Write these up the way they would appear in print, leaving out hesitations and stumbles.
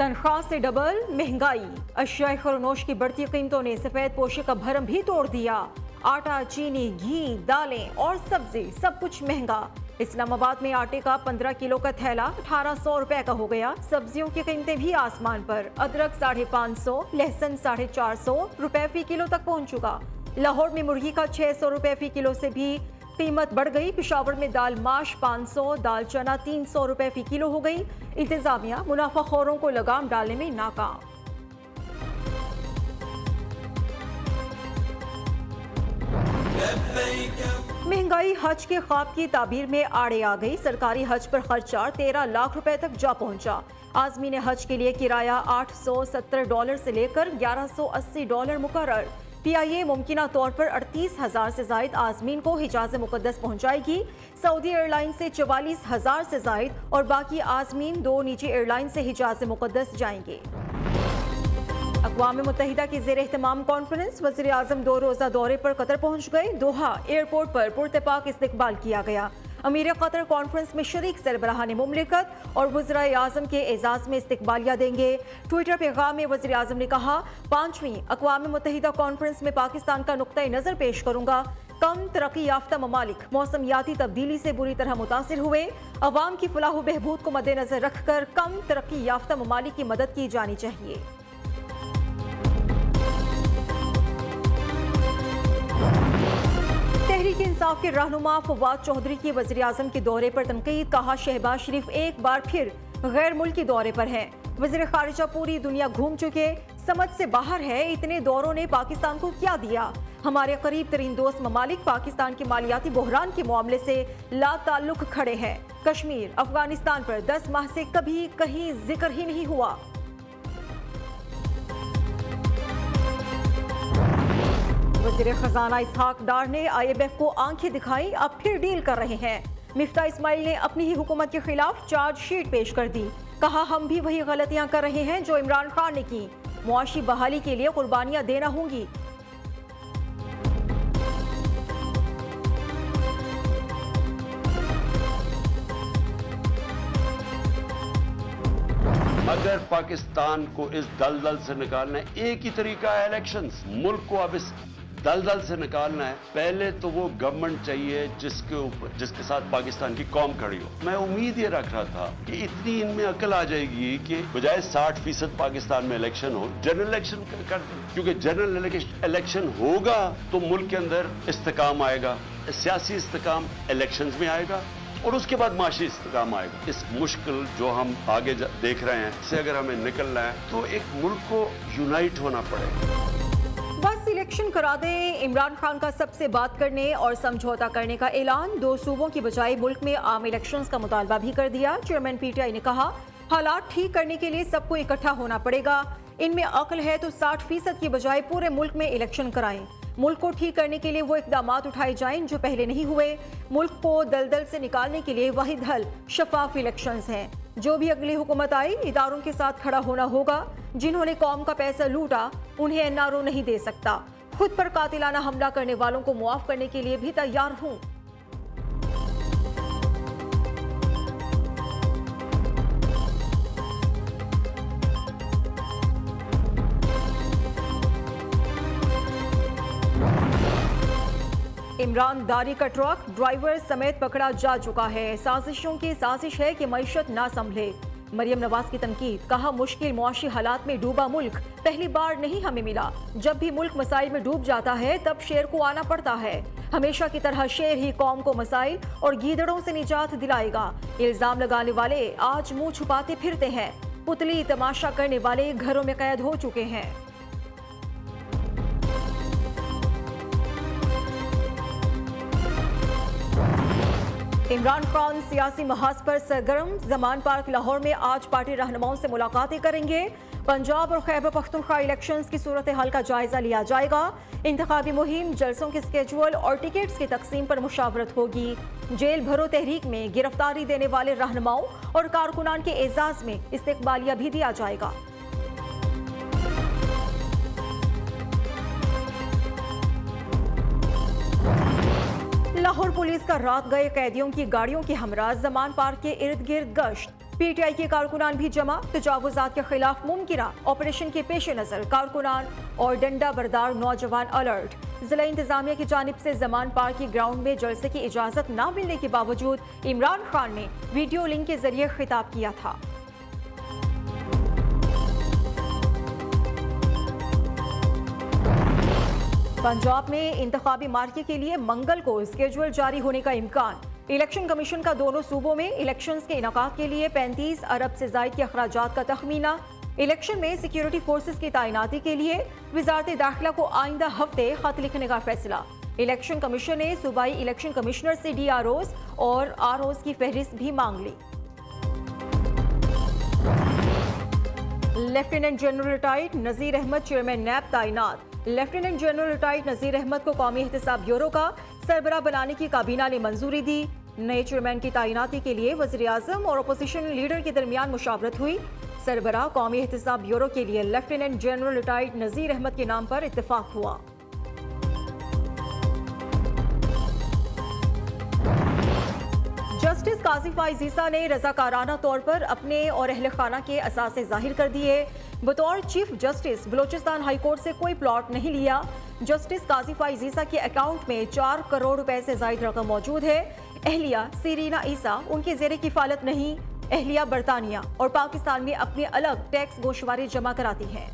तनख्वाह से डबल महंगाई, अशियाए खरनोश की बढ़ती कीमतों ने सफेद पोशी का भरम भी तोड़ दिया। आटा, चीनी, घी, दालें और सब्जी सब कुछ महंगा। इस्लामाबाद में आटे का 15 किलो का थैला 1800 रुपए का हो गया। सब्जियों की कीमतें भी आसमान पर। अदरक 550, लहसुन 450 रुपए फी किलो तक पहुंच चुका। लाहौर में मुर्गी का 600 रुपए फी किलो से भी कीमत बढ़ गई। पिशावर में दाल माश 500, दाल चना 300 रुपए फी किलो हो गई। इंतजामिया मुनाफाखोरों को लगाम डालने में नाकाम। महंगाई हज के ख्वाब की ताबीर में आड़े आ गई। सरकारी हज पर खर्चा 13 लाख रुपए तक जा पहुंचा। आज़मीन हज के लिए किराया $870 से लेकर $1180 मुकर्रर। PIA मुमकिना तौर पर 38,000 से जायद आज़मीन को हिजाज मुकद्दस पहुंचाएगी। सऊदी एयरलाइन से 44,000 से जायद और बाकी आज़मीन 2 निजी एयरलाइन से हिजाज मुकद्दस जाएंगे। अक़वाम मुत्तहिदा की ज़ेर एहतमाम कॉन्फ्रेंस, वज़ीर आज़म 2 रोज़ा दौरे पर कतर पहुंच गए। दोहा एयरपोर्ट पर पुरतपाक इस्तकबाल किया गया। अमीर कतर कॉन्फ्रेंस में शरीक सरबराहान मुमलिकत और वज़ीर आज़म के एजाज़ में इस्तकबालिया देंगे। ट्विटर पैगाम में वज़ीर आज़म ने कहा, 5वीं अक़वाम मुत्तहिदा कॉन्फ्रेंस में पाकिस्तान का नुक्ता नज़र पेश करूंगा। कम तरक्की याफ्ता ममालिक मौसमियाती तब्दीली से बुरी तरह मुतासिर हुए। अवाम की फलाह बहबूद को मद्देनजर रखकर कम तरक्की याफ्ता ममालिक की मदद की जानी चाहिए। तहरीक इंसाफ के रहनुमा फवाद चौधरी की वज़ीर आज़म के दौरे पर तनकीद। कहा, शहबाज शरीफ एक बार फिर गैर मुल्की दौरे पर हैं। वज़ीर खारिजा पूरी दुनिया घूम चुके, समझ से बाहर है इतने दौरों ने पाकिस्तान को क्या दिया। हमारे करीब तरीन दोस्त ममालिक पाकिस्तान के मालियाती बहरान के मामले से ला ताल्लुक खड़े हैं। कश्मीर, अफगानिस्तान पर 10 माह से कभी कहीं जिक्र ही नहीं हुआ। वज़ीर खजाना इसहाक डार ने IMF को आंखें दिखाई, अब फिर डील कर रहे हैं। मिफ्ता इस्माइल ने अपनी ही हुकूमत के खिलाफ चार्जशीट पेश कर दी। कहा, हम भी वही गलतियां कर रहे हैं जो इमरान खान ने की। मुआशी बहाली के लिए कुर्बानियां देना होंगी। अगर पाकिस्तान को इस दलदल से निकालना है, एक ही तरीका है इलेक्शंस। मुल्क को अब इस दलदल से निकालना है, पहले तो वो गवर्नमेंट चाहिए जिसके साथ पाकिस्तान की कौम खड़ी हो। मैं उम्मीद ये रख रहा था कि इतनी इनमें अकल आ जाएगी कि बजाय 60% पाकिस्तान में इलेक्शन हो, जनरल इलेक्शन कर दें। क्योंकि जनरल इलेक्शन होगा तो मुल्क के अंदर इस्तेकाम आएगा, सियासी इस्तेकाम इलेक्शंस में आएगा और उसके बाद माशी इस्तेकाम आएगा। इस मुश्किल जो हम आगे देख रहे हैं, इससे अगर हमें निकलना है तो एक मुल्क को यूनाइट होना पड़ेगा। बस इलेक्शन करा दें। इमरान खान का सबसे बात करने और समझौता करने का ऐलान। 2 सूबों की बजाय मुल्क में आम इलेक्शंस का मुतालबा भी कर दिया। चेयरमैन PTI ने कहा, हालात ठीक करने के लिए सबको इकट्ठा होना पड़ेगा। इनमें अक्ल है तो 60% की बजाय पूरे मुल्क में इलेक्शन कराएं। मुल्क को ठीक करने के लिए वो इकदाम उठाए जाएं जो पहले नहीं हुए। मुल्क को दलदल से निकालने के लिए वाहिद हल शफाफ इलेक्शंस हैं। जो भी अगली हुकूमत आई, इदारों के साथ खड़ा होना होगा। जिन्होंने कौम का पैसा लूटा उन्हें NRO नहीं दे सकता। खुद पर कातिलाना हमला करने वालों को मुआफ करने के लिए भी तैयार हूं। इमरान दारी का ट्रक ड्राइवर समेत पकड़ा जा चुका है। साजिशों की साजिश है कि मईशत ना संभले। मरियम नवाज की तनकीद। कहा, मुश्किल मुआशी हालात में डूबा मुल्क पहली बार नहीं हमें मिला। जब भी मुल्क मसाइल में डूब जाता है तब शेर को आना पड़ता है। हमेशा की तरह शेर ही कौम को मसाइल और गीदड़ों से निजात दिलाएगा। इल्जाम लगाने वाले आज मुंह छुपाते फिरते हैं। पुतली तमाशा करने वाले घरों में कैद हो चुके हैं। इमरान खान सियासी महाज पर सरगर्म। जमान पार्क लाहौर में आज पार्टी रहनुमाओं से मुलाकातें करेंगे। पंजाब और खैबर पख्तूनख्वा इलेक्शंस की सूरत हाल का जायजा लिया जाएगा। इंतखाबी मुहिम, जलसों के स्केजुअल और टिकट्स की तकसीम पर मुशावरत होगी। जेल भरो तहरीक में गिरफ्तारी देने वाले रहनुमाओं और कारकुनान के एजाज में इस्तकबालिया भी दिया जाएगा। लाहौर पुलिस का रात गए कैदियों की गाड़ियों के हमरा जमान पार्क के इर्द गिर्द गश्त। पीटीआई के कारकुनान भी जमा, तजावुजात के खिलाफ मुमकिना ऑपरेशन के पेश नजर कारकुनान और डंडा बरदार नौजवान अलर्ट। जिला इंतजामिया की जानिब से जमान पार्क के ग्राउंड में जलसे की इजाजत न मिलने के बावजूद इमरान खान ने वीडियो लिंक के जरिए खिताब किया था। पंजाब में इंतखाबी मार्के के लिए मंगल को स्केड्यूल जारी होने का इम्कान। इलेक्शन कमीशन का दोनों सूबों में इलेक्शंस के इनकाद के लिए 35 अरब से जायद के अखराजात का तखमीना। इलेक्शन में सिक्योरिटी फोर्सेस की तैनाती के लिए वजारत दाखिला को आइंदा हफ्ते खत लिखने का फैसला। इलेक्शन कमीशन ने सूबाई इलेक्शन कमिश्नर से DROs और ROs की फहरिस्त भी मांग ली। Lieutenant general retired Nazir Ahmad chairman नैब तैनात। Lieutenant general retired Nazir Ahmad को कौमी एहतसाब ब्यूरो का सरबराह बनाने की काबीना ने मंजूरी दी। नए चेयरमैन की तैनाती के लिए वज़ीर आज़म और अपोजिशन लीडर के दरमियान मुशावरत हुई। सरबराह कौमी एहतसाब ब्यूरो के लिए lieutenant general retired Nazir Ahmad के नाम पर इत्तेफाक हुआ। जस्टिस काजी फाइज ईसा ने रजाकाराना तौर पर अपने और अहल खाना के असासे जाहिर कर दिए। बतौर chief justice Balochistan high court से कोई प्लॉट नहीं लिया। जस्टिस काजी फाइज ईसा के अकाउंट में 4 करोड़ रुपए से जायद रकम मौजूद है। अहलिया सीरीना ईसा उनके जेर किफालत नहीं। अहलिया बरतानिया और पाकिस्तान में अपने अलग टैक्स गोशवारी जमा कराती हैं।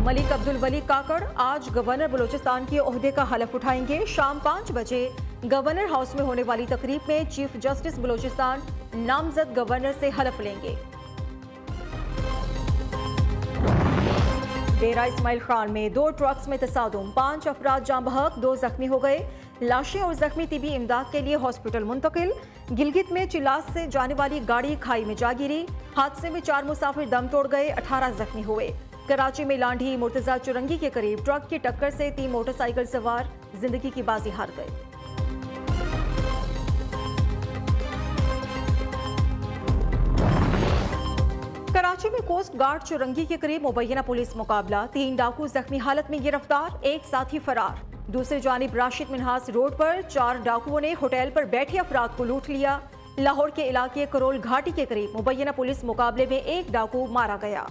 मलिक अब्दुल वली काकड़ आज गवर्नर बलोचिस्तान के ओहदे का हलफ उठाएंगे। शाम 5 बजे गवर्नर हाउस में होने वाली तकरीब में चीफ जस्टिस बलोचिस्तान नामजद गवर्नर से हलफ लेंगे। डेरा इस्माइल खान में 2 ट्रक्स में तसादुम, 5 अफराद जाँ बहक, 2 जख्मी हो गए। लाशें और जख्मी तिबी इमदाद के लिए हॉस्पिटल मुंतकिल। गिलगित में चिलास से जाने वाली गाड़ी खाई में जा गिरी। हादसे में 4 मुसाफिर दम तोड़ गए, 18 जख्मी हुए। कराची में लांढी मुर्तजा चुरंगी के करीब ट्रक की टक्कर से 3 मोटरसाइकिल सवार जिंदगी की बाजी हार गए। कराची में कोस्ट गार्ड चुरंगी के करीब मुबैना पुलिस मुकाबला, 3 डाकू जख्मी हालत में गिरफ्तार, एक साथी फरार। दूसरी जानिब राशिद मिन्हास रोड पर 4 डाकुओं ने होटल पर बैठे अफराद को लूट लिया। लाहौर के इलाके करोल घाटी के करीब मुबैना पुलिस मुकाबले में 1 डाकू मारा गया।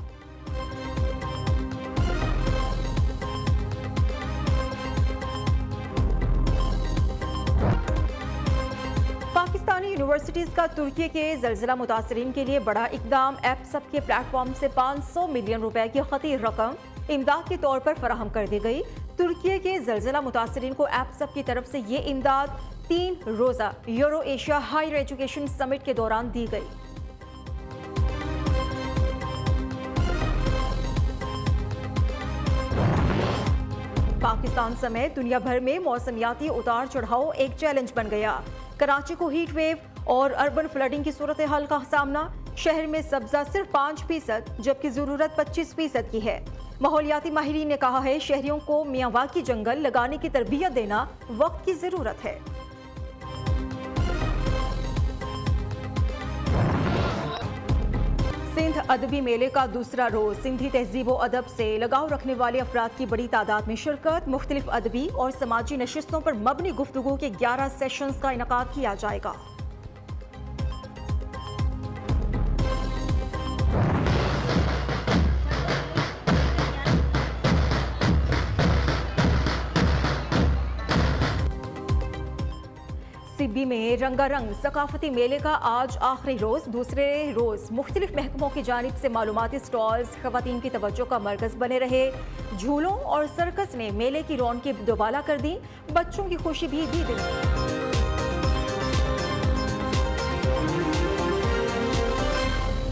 पाकिस्तानी यूनिवर्सिटीज का तुर्की के जलजिला मुतासरीन के लिए बड़ा इकदाम। एपसप के प्लेटफॉर्म से 500 मिलियन रुपए की खती रकम इमदाद के तौर पर फराहम कर दी गई। तुर्की के जलजिला मुतासरीन को एपसप की तरफ से ये इमदाद 3 रोजा Euro Asia higher education summit के दौरान दी गई। पाकिस्तान समेत दुनिया भर में मौसमियाती उतार चढ़ाव एक चैलेंज बन गया। कराची को हीट वेव और अर्बन फ्लडिंग की सूरत हाल का सामना। शहर में सब्जा सिर्फ 5% जबकि जरूरत 25% की है। माहौलियाती माहिरीन ने कहा है शहरियों को मियावाकी जंगल लगाने की तरबियत देना वक्त की जरूरत है। सिंध अदबी मेले का दूसरा रोज सिंधी तहजीब व अदब से लगाव रखने वाले अफराद की बड़ी तादाद में शिरकत। मुख्तलिफ अदबी और समाजी नशिस्तों पर मबनी गुफ्तगू के 11 सेशंस का इनकाद किया जाएगा। सिब्बी में रंगारंग सकाफती मेले का आज आखिरी रोज। दूसरे रोज मुख्तलिफ महकमों की जानिब से मालूमाती स्टॉल्स खवातीन की तवज्जो का मरकज बने रहे। झूलों और सर्कस ने मेले की रौनकें दोबाला कर दी, बच्चों की खुशी भी दी।